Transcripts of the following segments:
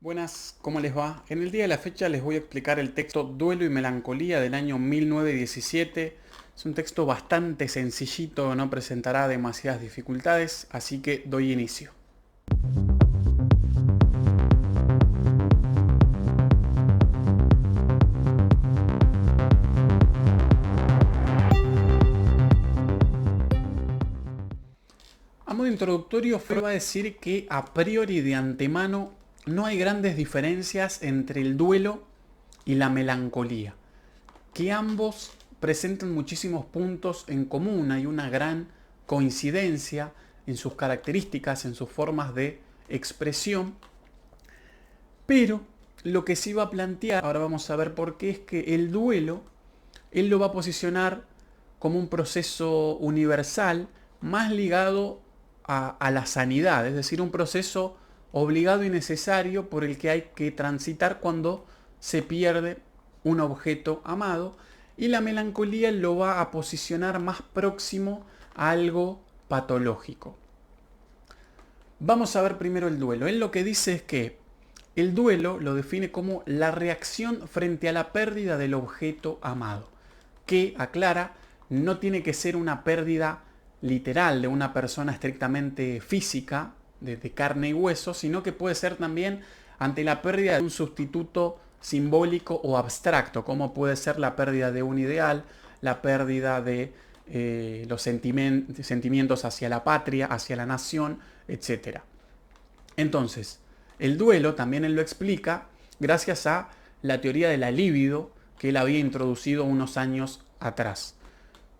Buenas, ¿cómo les va? En el día de la fecha les voy a explicar el texto Duelo y Melancolía del año 1917. Es un texto bastante sencillito, no presentará demasiadas dificultades, así que doy inicio. A modo introductorio, Freud va a decir que a priori de antemano no hay grandes diferencias entre el duelo y la melancolía, que ambos presentan muchísimos puntos en común, hay una gran coincidencia en sus características, en sus formas de expresión, pero lo que sí va a plantear, ahora vamos a ver por qué, es que el duelo, él lo va a posicionar como un proceso universal más ligado a la sanidad, es decir, un proceso obligado y necesario por el que hay que transitar cuando se pierde un objeto amado, y la melancolía lo va a posicionar más próximo a algo patológico. Vamos a ver primero el duelo. Él lo que dice es que el duelo lo define como la reacción frente a la pérdida del objeto amado, que, aclara, no tiene que ser una pérdida literal de una persona estrictamente física, de carne y hueso, sino que puede ser también ante la pérdida de un sustituto simbólico o abstracto, como puede ser la pérdida de un ideal, la pérdida de los sentimientos hacia la patria, hacia la nación, etc. Entonces, el duelo también él lo explica gracias a la teoría de la libido que él había introducido unos años atrás.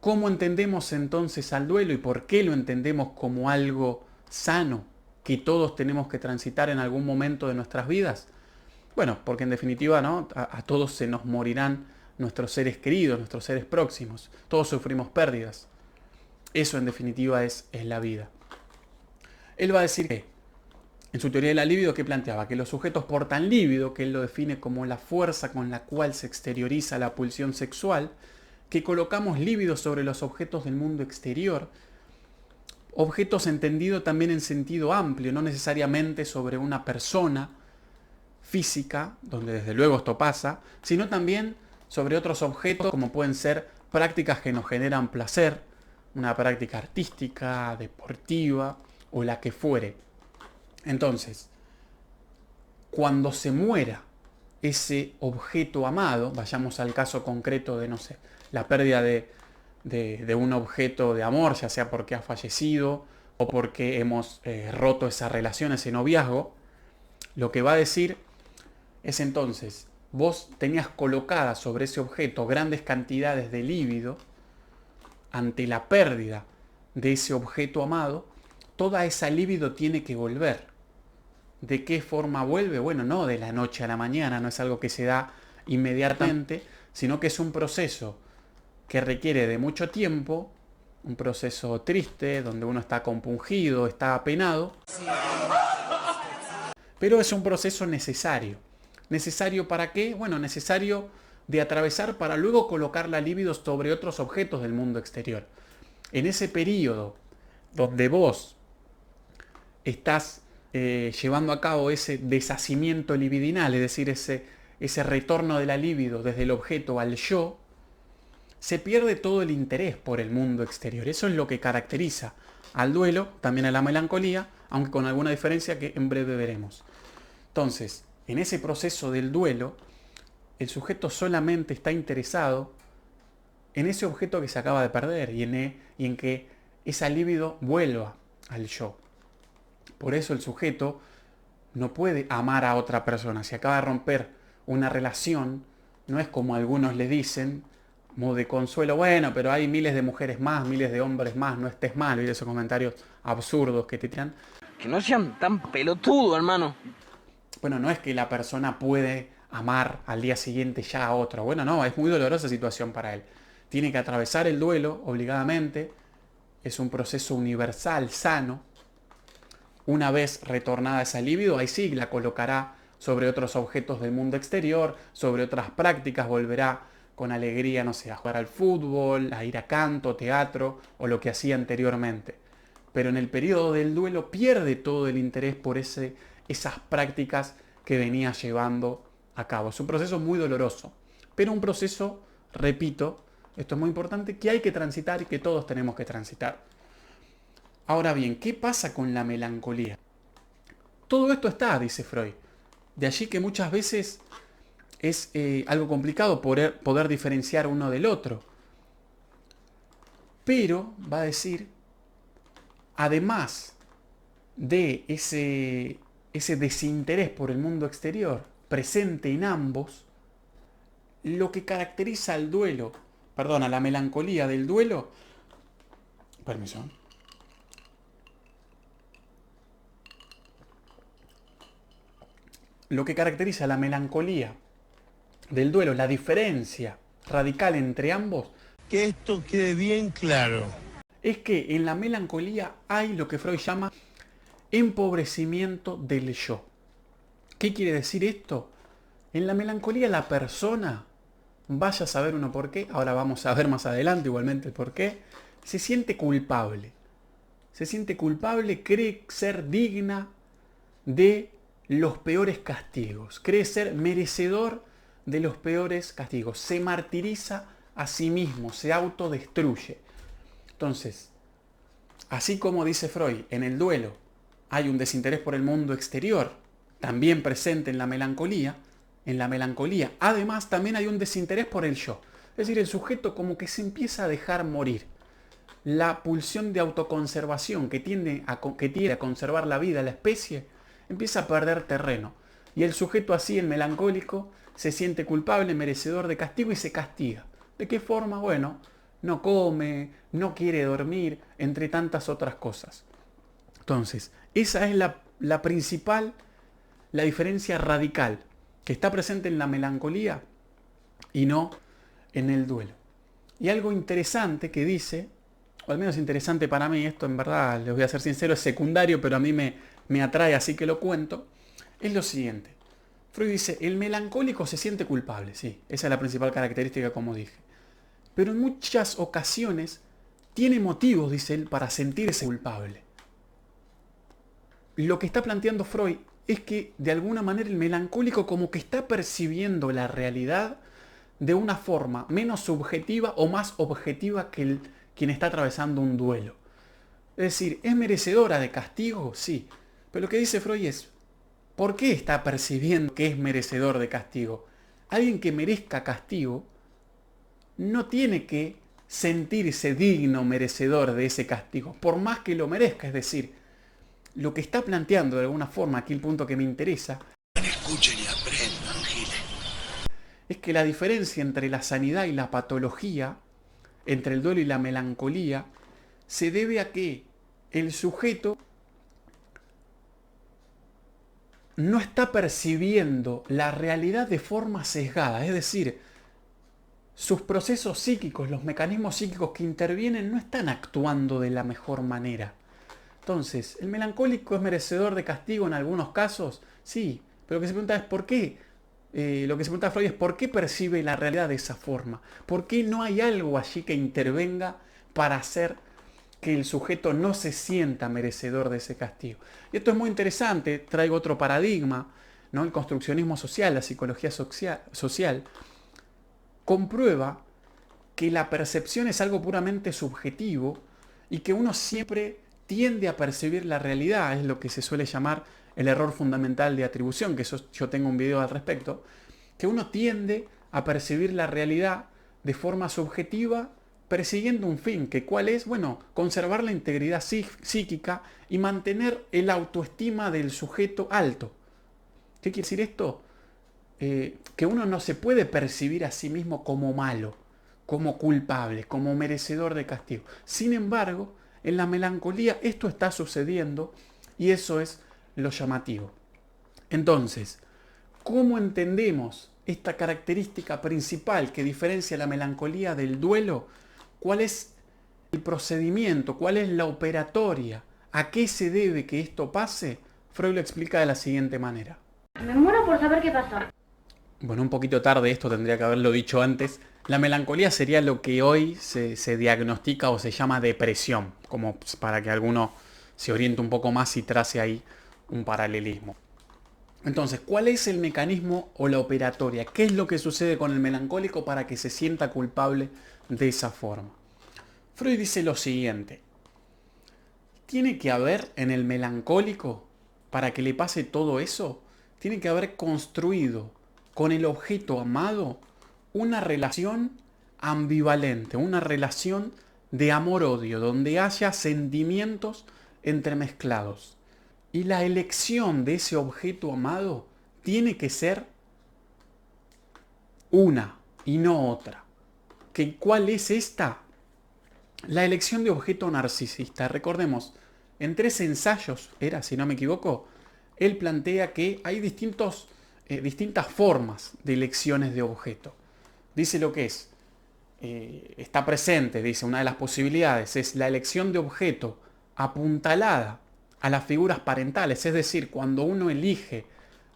¿Cómo entendemos entonces al duelo y por qué lo entendemos como algo sano que todos tenemos que transitar en algún momento de nuestras vidas? Bueno, porque en definitiva, ¿no? A todos se nos morirán nuestros seres queridos, nuestros seres próximos. Todos sufrimos pérdidas. Eso en definitiva es la vida. Él va a decir que en su teoría de la libido, que planteaba que los sujetos portan libido, que él lo define como la fuerza con la cual se exterioriza la pulsión sexual, que colocamos libido sobre los objetos del mundo exterior, objetos entendido también en sentido amplio, no necesariamente sobre una persona física, donde desde luego esto pasa, sino también sobre otros objetos como pueden ser prácticas que nos generan placer, una práctica artística, deportiva o la que fuere. Entonces, cuando se muera ese objeto amado, vayamos al caso concreto de, no sé, la pérdida de un objeto de amor, ya sea porque ha fallecido o porque hemos roto esa relación, ese noviazgo, lo que va a decir es entonces, vos tenías colocadas sobre ese objeto grandes cantidades de líbido, ante la pérdida de ese objeto amado, toda esa líbido tiene que volver. ¿De qué forma vuelve? Bueno, no de la noche a la mañana, no es algo que se da inmediatamente, sino que es un proceso que requiere de mucho tiempo, un proceso triste, donde uno está compungido, está apenado, pero es un proceso necesario. ¿Necesario para qué? Bueno, necesario de atravesar para luego colocar la libido sobre otros objetos del mundo exterior. En ese periodo donde vos estás llevando a cabo ese deshacimiento libidinal, es decir, ese retorno de la libido desde el objeto al yo, se pierde todo el interés por el mundo exterior. Eso es lo que caracteriza al duelo, también a la melancolía, aunque con alguna diferencia que en breve veremos. Entonces, en ese proceso del duelo, el sujeto solamente está interesado en ese objeto que se acaba de perder y en que esa libido vuelva al yo. Por eso el sujeto no puede amar a otra persona. Si acaba de romper una relación, no es como algunos le dicen, modo de consuelo, bueno, pero hay miles de mujeres más, miles de hombres más, no estés mal, y esos comentarios absurdos que te tiran. Que no sean tan pelotudos, hermano. Bueno, no es que la persona puede amar al día siguiente ya a otro. Bueno, no, es muy dolorosa situación para él. Tiene que atravesar el duelo obligadamente. Es un proceso universal, sano. Una vez retornada esa libido, ahí sí la colocará sobre otros objetos del mundo exterior, sobre otras prácticas, volverá con alegría, no sé, a jugar al fútbol, a ir a canto, teatro o lo que hacía anteriormente. Pero en el periodo del duelo pierde todo el interés por esas prácticas que venía llevando a cabo. Es un proceso muy doloroso, pero un proceso, repito, esto es muy importante, que hay que transitar y que todos tenemos que transitar. Ahora bien, ¿qué pasa con la melancolía? Todo esto está, dice Freud. De allí que muchas veces es algo complicado poder diferenciar uno del otro. Pero, va a decir, además de ese desinterés por el mundo exterior presente en ambos, lo que caracteriza al duelo, perdón, a la melancolía del duelo, permiso, lo que caracteriza la melancolía del duelo, la diferencia radical entre ambos, Que esto quede bien claro. es que en la melancolía hay lo que Freud llama empobrecimiento del yo. ¿Qué quiere decir esto? En la melancolía la persona, vaya a saber uno por qué, ahora vamos a ver más adelante igualmente el por qué, se siente culpable. Se siente culpable, cree ser digna de los peores castigos, cree ser merecedor de los peores castigos, se martiriza a sí mismo, se autodestruye. Entonces, así como dice Freud, en el duelo hay un desinterés por el mundo exterior, también presente en la melancolía, además también hay un desinterés por el yo. Es decir, el sujeto como que se empieza a dejar morir. La pulsión de autoconservación que tiende a conservar la vida, la especie, empieza a perder terreno. Y el sujeto así, el melancólico, se siente culpable, merecedor de castigo y se castiga. ¿De qué forma? Bueno, no come, no quiere dormir, entre tantas otras cosas. Entonces, esa es la principal, la diferencia radical que está presente en la melancolía y no en el duelo. Y algo interesante que dice, o al menos interesante para mí, esto en verdad, les voy a ser sincero, es secundario, pero a mí me atrae, así que lo cuento, es lo siguiente. Freud dice, el melancólico se siente culpable, sí, esa es la principal característica, como dije. Pero en muchas ocasiones tiene motivos, dice él, para sentirse culpable. Lo que está planteando Freud es que de alguna manera el melancólico como que está percibiendo la realidad de una forma menos subjetiva o más objetiva que quien está atravesando un duelo. Es decir, ¿es merecedora de castigo? Sí. Pero lo que dice Freud es, ¿por qué está percibiendo que es merecedor de castigo? Alguien que merezca castigo no tiene que sentirse digno, merecedor de ese castigo, por más que lo merezca. Es decir, lo que está planteando de alguna forma, aquí el punto que me interesa, Escuchen y aprendan, Giles. es que la diferencia entre la sanidad y la patología, entre el duelo y la melancolía, se debe a que el sujeto no está percibiendo la realidad de forma sesgada, es decir, sus procesos psíquicos, los mecanismos psíquicos que intervienen no están actuando de la mejor manera. Entonces, ¿el melancólico es merecedor de castigo en algunos casos? Sí, pero lo que se pregunta es ¿por qué? Lo que se pregunta Freud es ¿por qué percibe la realidad de esa forma? ¿Por qué no hay algo allí que intervenga para hacer que el sujeto no se sienta merecedor de ese castigo? Y esto es muy interesante, traigo otro paradigma, ¿no? El construccionismo social, la psicología social, comprueba que la percepción es algo puramente subjetivo y que uno siempre tiende a percibir la realidad, es lo que se suele llamar el error fundamental de atribución, que eso yo tengo un video al respecto, que uno tiende a percibir la realidad de forma subjetiva persiguiendo un fin, que cuál es, bueno, conservar la integridad psíquica y mantener el autoestima del sujeto alto. ¿Qué quiere decir esto? Que uno no se puede percibir a sí mismo como malo, como culpable, como merecedor de castigo. Sin embargo, en la melancolía esto está sucediendo y eso es lo llamativo. Entonces, ¿cómo entendemos esta característica principal que diferencia la melancolía del duelo? ¿Cuál es el procedimiento? ¿Cuál es la operatoria? ¿A qué se debe que esto pase? Freud lo explica de la siguiente manera. Me muero por saber qué pasó. Bueno, un poquito tarde, esto tendría que haberlo dicho antes. La melancolía sería lo que hoy se diagnostica o se llama depresión, como para que alguno se oriente un poco más y trace ahí un paralelismo. Entonces, ¿cuál es el mecanismo o la operatoria? ¿Qué es lo que sucede con el melancólico para que se sienta culpable de esa forma? Freud dice lo siguiente. Tiene que haber en el melancólico, para que le pase todo eso, tiene que haber construido con el objeto amado una relación ambivalente, una relación de amor-odio, donde haya sentimientos entremezclados. Y la elección de ese objeto amado tiene que ser una y no otra. ¿Cuál es esta? La elección de objeto narcisista. Recordemos, en 3 ensayos, era, si no me equivoco, él plantea que hay distintas formas de elecciones de objeto. Dice lo que es. Está presente, dice, una de las posibilidades es la elección de objeto apuntalada a las figuras parentales, es decir, cuando uno elige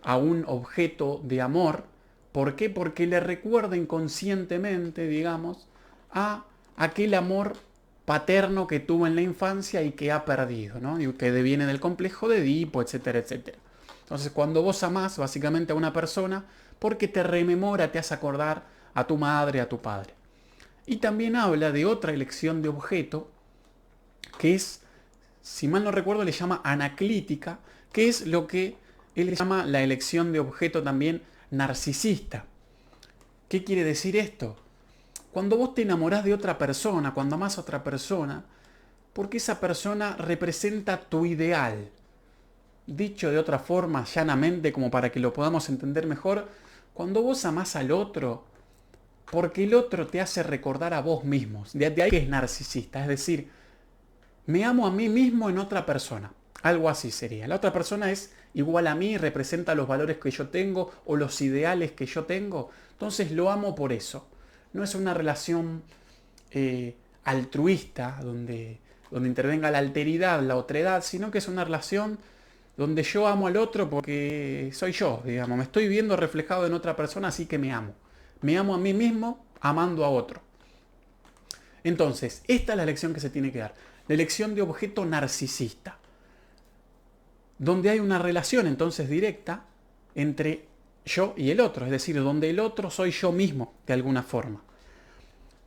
a un objeto de amor, ¿por qué? Porque le recuerda inconscientemente, digamos, a aquel amor paterno que tuvo en la infancia y que ha perdido, ¿no? Y que deviene del complejo de Edipo, etcétera, etcétera. Entonces, cuando vos amás básicamente a una persona, porque te rememora, te hace acordar a tu madre, a tu padre. Y también habla de otra elección de objeto, que es, si mal no recuerdo, le llama anaclítica, que es lo que él llama la elección de objeto también narcisista. ¿Qué quiere decir esto? Cuando vos te enamorás de otra persona, cuando amás a otra persona, porque esa persona representa tu ideal. Dicho de otra forma, llanamente, como para que lo podamos entender mejor, cuando vos amás al otro, porque el otro te hace recordar a vos mismos. De ahí que es narcisista, es decir, me amo a mí mismo en otra persona. Algo así sería. La otra persona es igual a mí, representa los valores que yo tengo o los ideales que yo tengo. Entonces lo amo por eso. No es una relación altruista donde intervenga la alteridad, la otredad, sino que es una relación donde yo amo al otro porque soy yo, digamos. Me estoy viendo reflejado en otra persona, así que me amo. Me amo a mí mismo amando a otro. Entonces, esta es la elección que se tiene que dar. La elección de objeto narcisista. Donde hay una relación entonces directa entre yo y el otro. Es decir, donde el otro soy yo mismo, de alguna forma.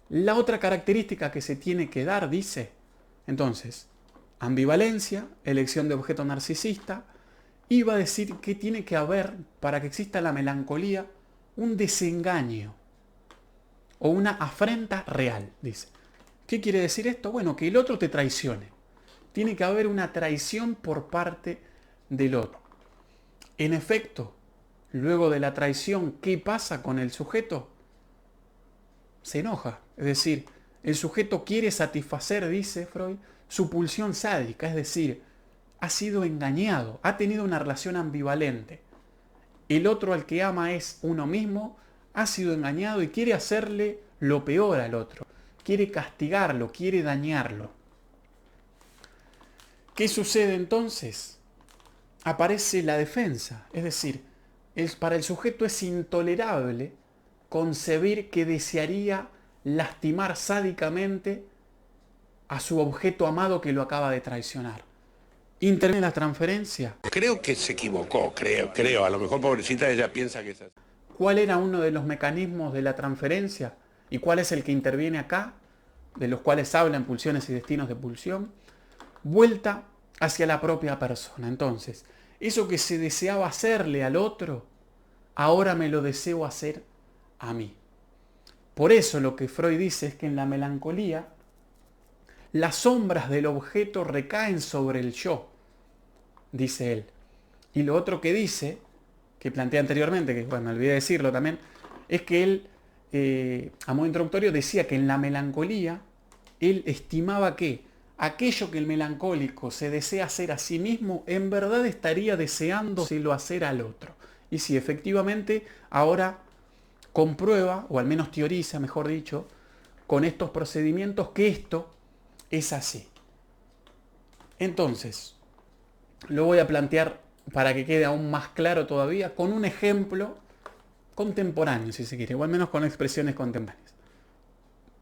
La otra característica que se tiene que dar, dice, entonces, ambivalencia, elección de objeto narcisista, y va a decir que tiene que haber, para que exista la melancolía, un desengaño o una afrenta real, dice. ¿Qué quiere decir esto? Bueno, que el otro te traicione. Tiene que haber una traición por parte del otro. En efecto, luego de la traición, ¿qué pasa con el sujeto? Se enoja. Es decir, el sujeto quiere satisfacer, dice Freud, su pulsión sádica. Es decir, ha sido engañado, ha tenido una relación ambivalente. El otro al que ama es uno mismo, ha sido engañado y quiere hacerle lo peor al otro. Quiere castigarlo, quiere dañarlo. ¿Qué sucede entonces? Aparece la defensa. Es decir, para el sujeto es intolerable concebir que desearía lastimar sádicamente a su objeto amado que lo acaba de traicionar. Interviene la transferencia. Creo que se equivocó, creo. A lo mejor, pobrecita, ella piensa que es así. ¿Cuál era uno de los mecanismos de la transferencia? ¿Y cuál es el que interviene acá? De los cuales hablan pulsiones y destinos de pulsión. Vuelta hacia la propia persona. Entonces, eso que se deseaba hacerle al otro, ahora me lo deseo hacer a mí. Por eso lo que Freud dice es que en la melancolía, las sombras del objeto recaen sobre el yo, dice él. Y lo otro que dice, que planteé anteriormente, que bueno, me olvidé decirlo también, es que él, a modo introductorio, decía que en la melancolía, él estimaba que aquello que el melancólico se desea hacer a sí mismo, en verdad estaría deseándoselo hacer al otro. Y si efectivamente ahora comprueba, o al menos teoriza, mejor dicho, con estos procedimientos que esto es así. Entonces, lo voy a plantear para que quede aún más claro todavía, con un ejemplo contemporáneo, si se quiere, o al menos con expresiones contemporáneas.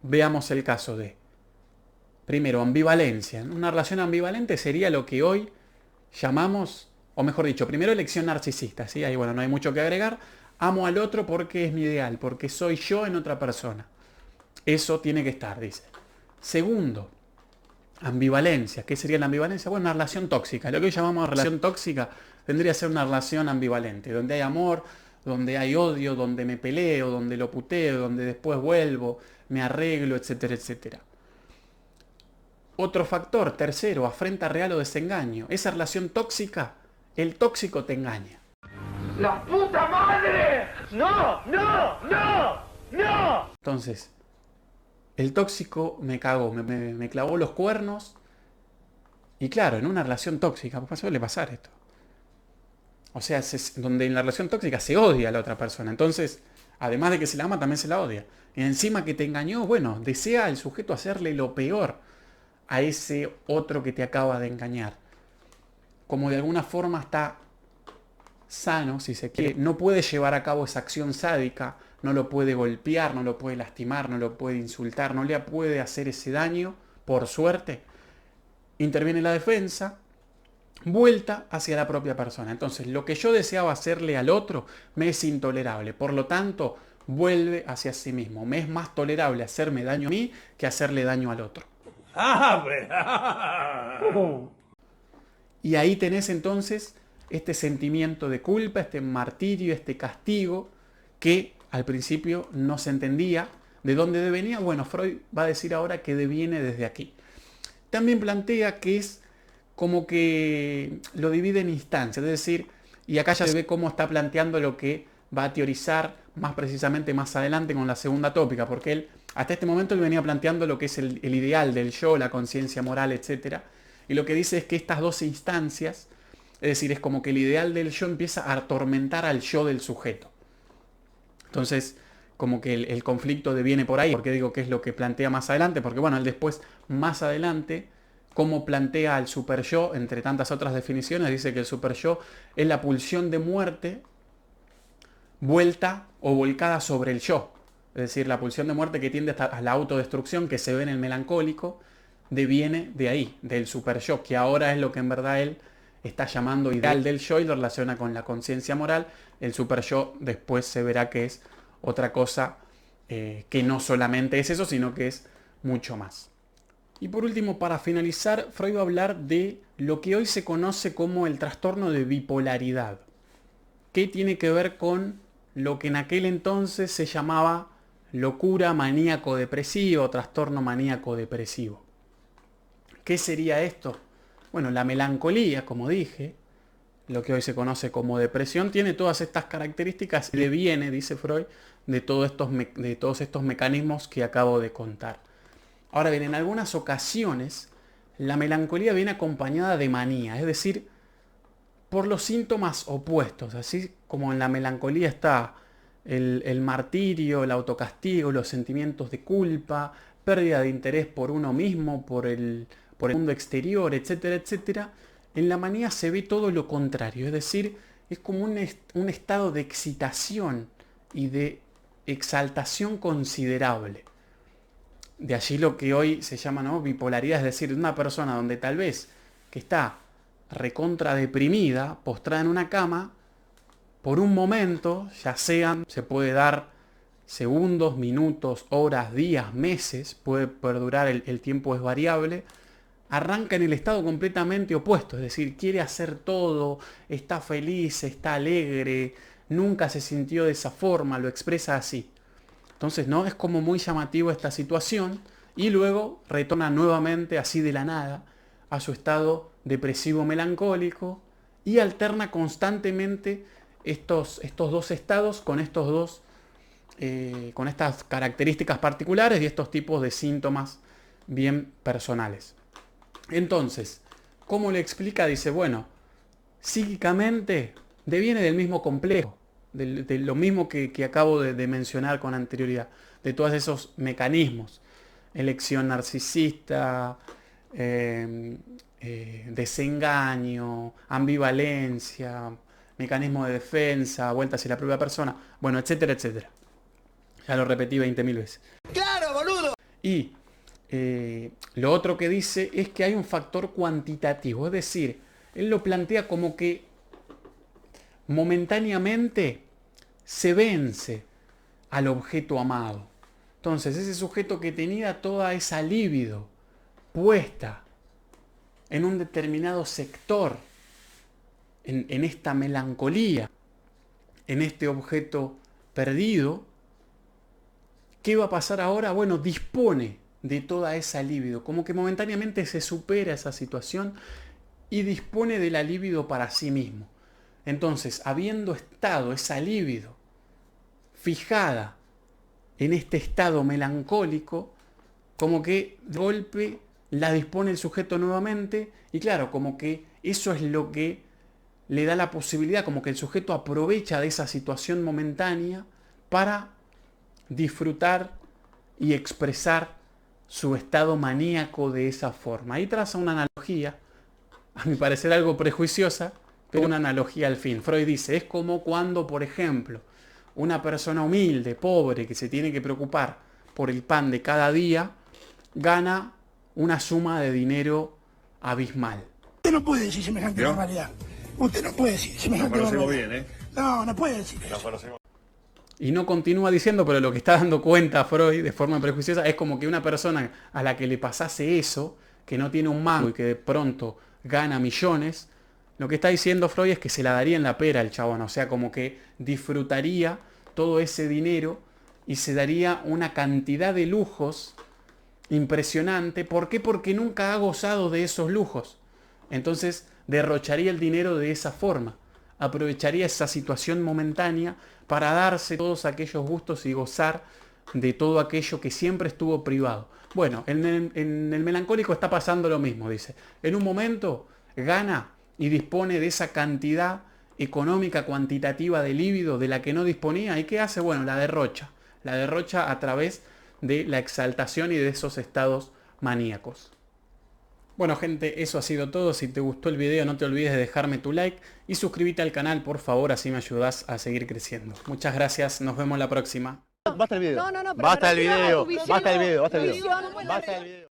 Veamos el caso de, primero, ambivalencia. Una relación ambivalente sería lo que hoy llamamos o mejor dicho, primero elección narcisista, ¿sí? Ahí bueno, no hay mucho que agregar. Amo al otro porque es mi ideal, porque soy yo en otra persona. Eso tiene que estar, dice. Segundo, ambivalencia. ¿Qué sería la ambivalencia? Bueno, una relación tóxica. Lo que hoy llamamos relación tóxica tendría que ser una relación ambivalente, donde hay amor, donde hay odio, donde me peleo, donde lo puteo, donde después vuelvo, me arreglo, etcétera, etcétera. Otro factor, tercero, afrenta real o desengaño. Esa relación tóxica, el tóxico te engaña. ¡La puta madre! ¡No! ¡No! ¡No! ¡No! Entonces, el tóxico me cagó, me clavó los cuernos. Y claro, en una relación tóxica, pues suele pasar esto. O sea, donde en la relación tóxica se odia a la otra persona. Entonces, además de que se la ama, también se la odia. Y encima que te engañó, bueno, desea el sujeto hacerle lo peor a ese otro que te acaba de engañar. Como de alguna forma está sano, si se quiere, no puede llevar a cabo esa acción sádica, no lo puede golpear, no lo puede lastimar, no lo puede insultar, no le puede hacer ese daño, por suerte, interviene la defensa, vuelta hacia la propia persona. Entonces, lo que yo deseaba hacerle al otro me es intolerable, por lo tanto, vuelve hacia sí mismo. Me es más tolerable hacerme daño a mí que hacerle daño al otro. Y ahí tenés entonces este sentimiento de culpa, este martirio, este castigo, que al principio no se entendía de dónde devenía. Bueno, Freud va a decir ahora que deviene desde aquí. También plantea que es como que lo divide en instancias, es decir, y acá ya se ve cómo está planteando lo que va a teorizar más precisamente más adelante con la segunda tópica, porque él, hasta este momento él venía planteando lo que es el ideal del yo, la conciencia moral, etc. Y lo que dice es que estas dos instancias, es decir, es como que el ideal del yo empieza a atormentar al yo del sujeto. Entonces, como que el conflicto deviene por ahí. Porque digo que es lo que plantea más adelante, porque bueno, él después, más adelante, cómo plantea al super yo, entre tantas otras definiciones, dice que el super yo es la pulsión de muerte vuelta o volcada sobre el yo. Es decir, la pulsión de muerte que tiende a la autodestrucción que se ve en el melancólico, deviene de ahí, del super yo, que ahora es lo que en verdad él está llamando ideal del yo y lo relaciona con la conciencia moral. El super yo después se verá que es otra cosa, que no solamente es eso, sino que es mucho más. Y por último, para finalizar, Freud va a hablar de lo que hoy se conoce como el trastorno de bipolaridad, que tiene que ver con lo que en aquel entonces se llamaba locura maníaco-depresiva o trastorno maníaco-depresivo. ¿Qué sería esto? Bueno, la melancolía, como dije, lo que hoy se conoce como depresión, tiene todas estas características y deviene, dice Freud, de todos estos mecanismos que acabo de contar. Ahora bien, en algunas ocasiones la melancolía viene acompañada de manía, es decir, por los síntomas opuestos. Así como en la melancolía está el martirio, el autocastigo, los sentimientos de culpa, pérdida de interés por uno mismo, por el mundo exterior, etcétera, etcétera. En la manía se ve todo lo contrario, es decir, es como un estado de excitación y de exaltación considerable. De allí lo que hoy se llama, ¿no?, bipolaridad, es decir, una persona donde tal vez que está recontra deprimida, postrada en una cama, por un momento, ya sean, se puede dar segundos, minutos, horas, días, meses, puede perdurar, el tiempo es variable, arranca en el estado completamente opuesto, es decir, quiere hacer todo, está feliz, está alegre, nunca se sintió de esa forma, lo expresa así. Entonces, ¿no?, es como muy llamativo esta situación y luego retorna nuevamente así de la nada a su estado depresivo melancólico y alterna constantemente estos dos estados con con estas características particulares y estos tipos de síntomas bien personales. Entonces, ¿cómo le explica? Dice, bueno, psíquicamente deviene del mismo complejo, de lo mismo que acabo de mencionar con anterioridad, de todos esos mecanismos, elección narcisista, desengaño, ambivalencia, mecanismo de defensa, vuelta hacia la propia persona, bueno, etcétera, etcétera. Ya lo repetí 20.000 veces. ¡Claro, boludo! Y lo otro que dice es que hay un factor cuantitativo, es decir, él lo plantea como que momentáneamente se vence al objeto amado. Entonces ese sujeto que tenía toda esa libido puesta en un determinado sector, en esta melancolía, en este objeto perdido, ¿qué va a pasar ahora? Bueno, dispone de toda esa libido, como que momentáneamente se supera esa situación y dispone de la libido para sí mismo. Entonces, habiendo estado esa libido fijada en este estado melancólico, como que de golpe la dispone el sujeto nuevamente, y claro, como que eso es lo que le da la posibilidad, como que el sujeto aprovecha de esa situación momentánea para disfrutar y expresar su estado maníaco de esa forma. Ahí traza una analogía, a mi parecer algo prejuiciosa, pero una analogía al fin. Freud dice, es como cuando, por ejemplo, una persona humilde, pobre, que se tiene que preocupar por el pan de cada día, gana una suma de dinero abismal. Usted no puede decir semejante barbaridad. Usted no puede decir semejante barbaridad. Bien, No, no puede decir eso. Y no continúa diciendo, pero lo que está dando cuenta Freud de forma prejuiciosa es como que una persona a la que le pasase eso, que no tiene un mango y que de pronto gana millones, lo que está diciendo Freud es que se la daría en la pera el chabón, o sea, como que disfrutaría todo ese dinero y se daría una cantidad de lujos impresionante. ¿Por qué? Porque nunca ha gozado de esos lujos. Entonces derrocharía el dinero de esa forma. Aprovecharía esa situación momentánea para darse todos aquellos gustos y gozar de todo aquello que siempre estuvo privado. Bueno, en el melancólico está pasando lo mismo, dice. En un momento gana y dispone de esa cantidad económica cuantitativa de líbido de la que no disponía. ¿Y qué hace? Bueno, la derrocha. La derrocha a través de la exaltación y de esos estados maníacos. Bueno gente, eso ha sido todo. Si te gustó el video no te olvides de dejarme tu like y suscríbete al canal, por favor, así me ayudas a seguir creciendo. Muchas gracias, nos vemos la próxima. Basta el video. No, Basta el video. tu visión Basta el video. Basta el tu video. visión Basta el video.